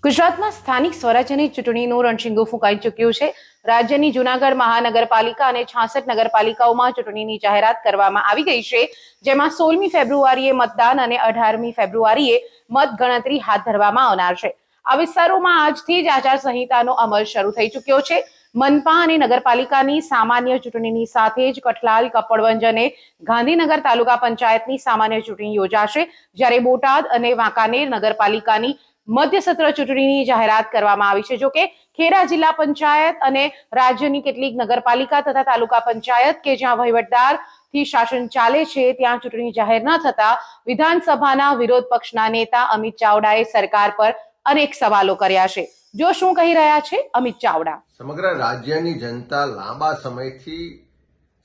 ગુજરાતમાં સ્થાનિક સ્વરાજ્યની ચૂંટણીનું રણશીંગું ફૂંકાઈ ચૂક્યું છે। રાજ્યની જૂનાગઢ મહાનગરપાલિકા અને 66 નગરપાલિકાઓમાં ચૂંટણીની જાહેરાત કરવામાં આવી ગઈ છે, જેમાં 16મી ફેબ્રુઆરીએ મતદાન અને 18મી ફેબ્રુઆરીએ મતગણતરી હાથ ધરવામાં આવનાર છે। આ વિસ્તારોમાં આજથી જ આચારસંહિતાનો અમલ શરૂ થઈ ચૂક્યો છે। મનપા અને નગરપાલિકાની સામાન્ય ચૂંટણીની સાથે જ કઠલાલ, કપડવંજ અને ગાંધીનગર તાલુકા પંચાયતની સામાન્ય ચૂંટણી યોજાશે, જ્યારે બોટાદ અને વાંકાનેર નગરપાલિકાની મધ્ય સત્ર ચૂંટણીની જાહેરાત કરવામાં આવી છે। જો કે ખેડા જિલ્લા પંચાયત અને રાજ્યની કેટલીક નગરપાલિકા તથા તાલુકા પંચાયત કે જ્યાં વહીવટદારથી શાસન ચાલે છે, ત્યાં ચૂંટણી જાહેર ન થતા વિધાનસભાના વિરોધ પક્ષના નેતા અમિત ચાવડાએ સરકાર પર અનેક સવાલો કર્યા છે। જો શું કહી રહ્યા છે અમિત ચાવડા। સમગ્ર રાજ્યની જનતા લાંબા સમયથી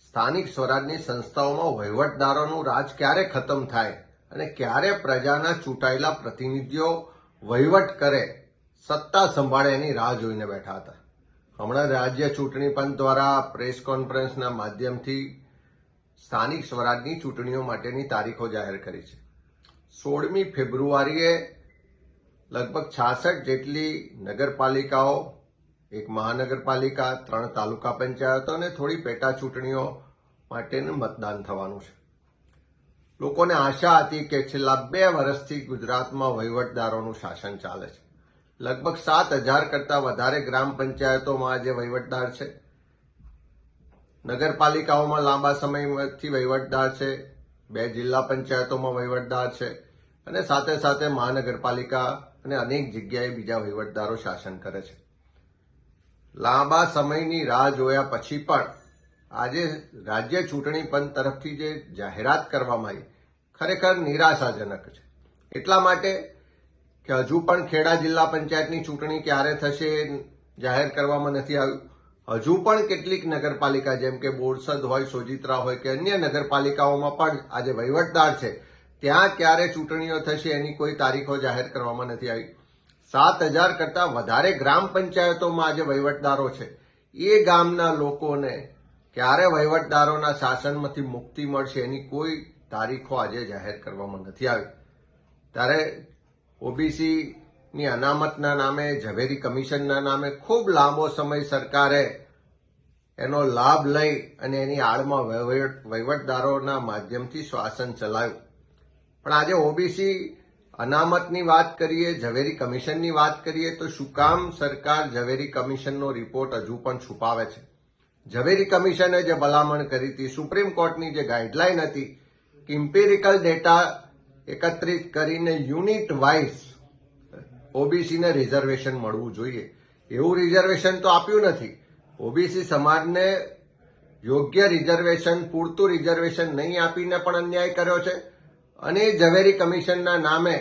સ્થાનિક સ્વરાજની સંસ્થાઓમાં વહીવટદારોનું રાજ ક્યારે ખતમ થાય અને ક્યારે પ્રજાના ચૂંટાયેલા પ્રતિનિધિઓ વહીવટ કરે, સત્તા સંભાળે એની રાહ જોઈને બેઠા હતા। હમણાં રાજ્ય ચૂંટણી પંચ દ્વારા પ્રેસ કોન્ફરન્સના માધ્યમથી સ્થાનિક સ્વરાજની ચૂંટણીઓ માટેની તારીખો જાહેર કરી છે। 16મી ફેબ્રુઆરીએ લગભગ 66 જેટલી નગરપાલિકાઓ, એક મહાનગરપાલિકા, 3 તાલુકા પંચાયતો અને થોડી પેટા ચૂંટણીઓ માટેનું મતદાન થવાનું છે। લોકોને આશા હતી કે છેલ્લા 2 વર્ષથી ગુજરાતમાં વહીવટદારોનું શાસન ચાલે છે। લગભગ 7,000 કરતાં વધારે ગ્રામ પંચાયતોમાં આજે વહીવટદાર છે, નગરપાલિકાઓમાં લાંબા સમયથી વહીવટદાર છે, 2 જિલ્લા પંચાયતોમાં વહીવટદાર છે અને સાથે સાથે મહાનગરપાલિકા અને અનેક જગ્યાએ બીજા વહીવટદારો શાસન કરે છે। લાંબા સમયની રાહ જોયા પછી પણ આજે રાજ્ય ચૂંટણી પંચ તરફથી જે જાહેરાત કરવામાં આવી ખરેખર નિરાશાજનક છે। એટલા માટે કે હજુ પણ ખેડા જિલ્લા પંચાયતની ચૂંટણી ક્યારે થશે જાહેર કરવામાં નથી આવ્યું। હજુ પણ કેટલીક નગરપાલિકા જેમ કે બોરસદ હોય, સોજિત્રા હોય કે અન્ય નગરપાલિકાઓમાં પણ આજે વહીવટદાર છે, ત્યાં ક્યારે ચૂંટણીઓ થશે એની કોઈ તારીખો જાહેર કરવામાં નથી આવી। 7,000 કરતાં વધારે ગ્રામ પંચાયતોમાં આજે વહીવટદારો છે, એ ગામના લોકોને ક્યારે વહીવટદારોના શાસનમાંથી મુક્તિ મળશે એની કોઈ તારીખો આજે જાહેર કરવામાં નથી આવી। ત્યારે ઓબીસીની અનામતના નામે, ઝવેરી કમિશનના નામે ખૂબ લાંબો સમય સરકારે એનો લાભ લઈ અને એની આડમાં વહીવટદારોના માધ્યમથી શાસન ચલાવ્યું। પણ આજે ઓબીસી અનામતની વાત કરીએ, ઝવેરી કમિશનની વાત કરીએ તો શું કામ સરકાર ઝવેરી કમિશનનો રિપોર્ટ હજુ પણ છુપાવે છે? ઝવેરી કમિશને જે ભલામણ કરી હતી, સુપ્રીમ કોર્ટની જે ગાઈડલાઈન હતી કે ઇમ્પેરિકલ ડેટા એકત્રિત કરીને યુનિટ વાઇઝ ઓબીસીને રિઝર્વેશન મળવું જોઈએ, એવું રિઝર્વેશન તો આપ્યું નથી। ઓબીસી સમાજને યોગ્ય રિઝર્વેશન, પૂરતું રિઝર્વેશન નહીં આપીને પણ અન્યાય કર્યો છે અને ઝવેરી કમિશનના નામે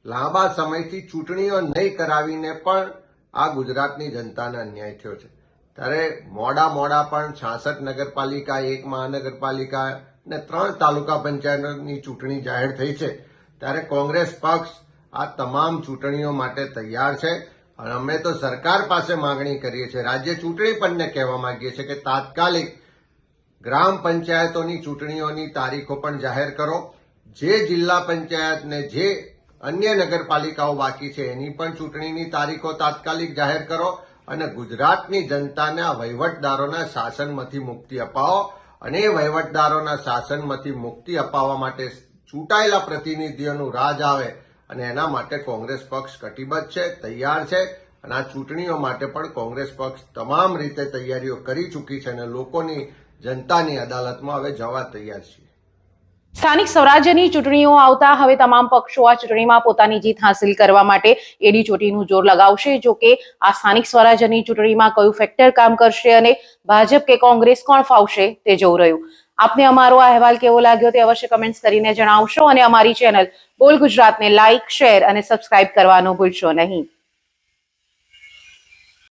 લાંબા સમયથી ચૂંટણીઓ નહીં કરાવીને પણ આ ગુજરાતની જનતાને અન્યાય થયો છે। ત્યારે મોડા પણ 66 નગરપાલિકા, 1 મહાનગરપાલિકા અને 3 તાલુકા પંચાયતની ચૂંટણી જાહેર થઈ છે। ત્યારે કોંગ્રેસ પક્ષ આ તમામ ચૂંટણીઓ માટે તૈયાર છે અને અમે તો સરકાર પાસે માંગણી કરીએ છીએ, રાજ્ય ચૂંટણી પંચને કહેવા માંગીએ છીએ કે તાત્કાલિક ગ્રામ પંચાયતોની ચૂંટણીઓની તારીખો પણ જાહેર કરો। જે જિલ્લા પંચાયત ને જે અન્ય નગરપાલિકાઓ બાકી છે એની પણ ચૂંટણીની તારીખો તાત્કાલિક જાહેર કરો અને ગુજરાતની જનતાને આ વહીવટદારોના શાસનમાંથી મુક્તિ અપાવો। અને એ વહીવટદારોના શાસનમાંથી મુક્તિ અપાવવા માટે ચૂંટાયેલા પ્રતિનિધિઓનું રાજ આવે અને એના માટે કોંગ્રેસ પક્ષ કટિબદ્ધ છે, તૈયાર છે અને આ ચૂંટણીઓ માટે પણ કોંગ્રેસ પક્ષ તમામ રીતે તૈયારીઓ કરી ચૂકી છે અને લોકોની, જનતાની અદાલતમાં હવે જવા તૈયાર છીએ। સ્થાનિક સ્વરાજ્યની ચૂંટણીઓ આવતા હવે તમામ પક્ષો આ ચૂંટણીમાં પોતાની જીત હાંસિલ કરવા માટે એડી ચોટીનું જોર લગાવશે। જો કે આ સ્થાનિક સ્વરાજ્યની ચૂંટણીમાં કયું ફેક્ટર કામ કરશે અને ભાજપ કે કોંગ્રેસ કોણ ફાવશે તે જોવું રહ્યું। આપને અમારો આ અહેવાલ કેવો લાગ્યો તે અવશ્ય કમેન્ટ્સ કરીને જણાવશો અને અમારી ચેનલ બોલ ગુજરાતને લાઇક, શેર અને સબસ્ક્રાઇબ કરવાનું ભૂલશો નહીં।